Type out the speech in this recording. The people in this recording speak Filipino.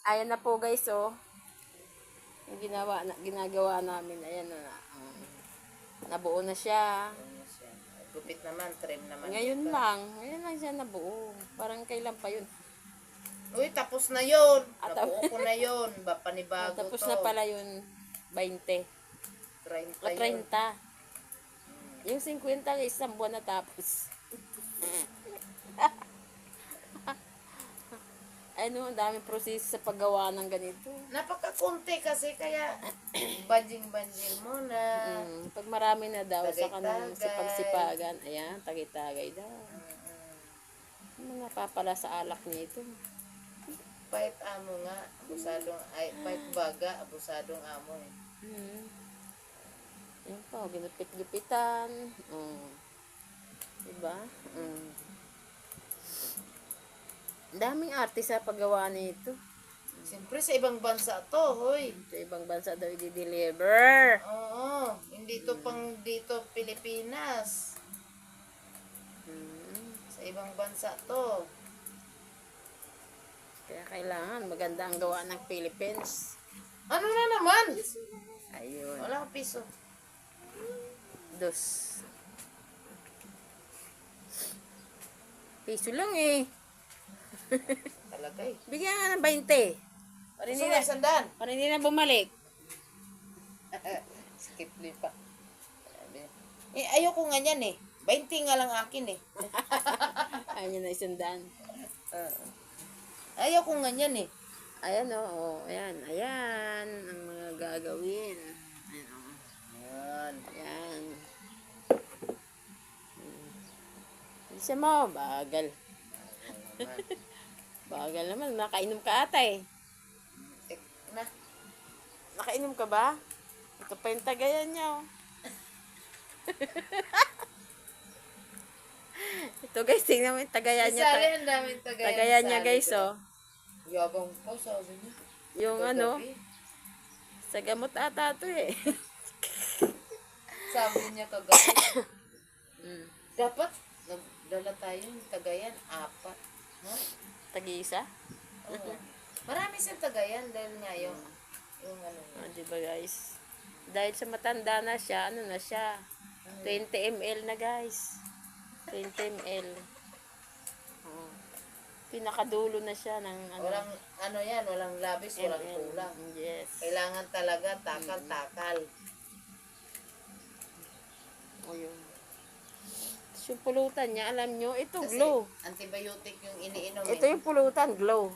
Ayan na po guys, oh. Yung ginagawa namin. Ayan na. Nabuo na siya. Gupit naman, trim naman. Ngayon lang siya nabuo. Parang kailan pa yun. Uy, tapos na yun. At Nabuo ko na yun. Panibago tapos to. na pala yun 20. 30 O yun. 30. Yung 50 isang buwan na tapos. Ano, ang daming proseso sa paggawa ng ganito. Napakakunti kasi kaya banjing-banjing muna. Pag marami na daw, saka nang Tagay-tagay. sipag-sipagan. Ayan, tagay-tagay daw. Ano napapala sa alak nito? Pahit amo nga. Pahit baga, abusadong amo eh. Ayan po, ginupit-gupitan. Diba? Daming artist sa paggawa nito. Siyempre sa ibang bansa to, hoy. Sa ibang bansa daw i-deliver. Oo, hindi to pang dito Pilipinas. Sa ibang bansa to. Kaya kailangan maganda ang gawa ng Philippines. Ano na naman? Ayun. Wala akong piso. Dos. Piso lang eh. Talaga eh. Bigyan nga ng 20. Para hindi na bumalik. Skip pa. Eh, ayoko nga yan eh. 20 nga lang akin eh. Ayun na 100. Ayoko nga yan eh. Ayan o. Ayan. Ayan. Ang mga gagawin. Ayan o. Yan. Ayan. Isa mo. Bagal. Bagal naman. Nakainom ka ata eh. Na. Nakainom ka ba? Ito pa yung tagayan niya oh. Ito guys, tingnan mo yung tagayan niya. Isali ang daming Tagayan niya guys oh. Yabang ko, sabi niya. Yung ano, sa gamot ata to eh. Sabi niya kagabi. Dapat, nagdala tayo ng tagayan, 4. No? Tag-iisa? Oo. Marami siyang tagayan dahil nga yung ano niya. Diba guys? Dahil sa matanda na siya, ano na siya? 20 ml na guys. 20 ml. Pinakadulo na siya ng ano. Walang, ano yan, walang labis, walang ml. kulang. Yes. Kailangan talaga takal-takal. O yun. Tapos yung pulutan niya, alam nyo, ito Kasi glow. antibiotic yung iniinom. Ito yung pulutan, glow.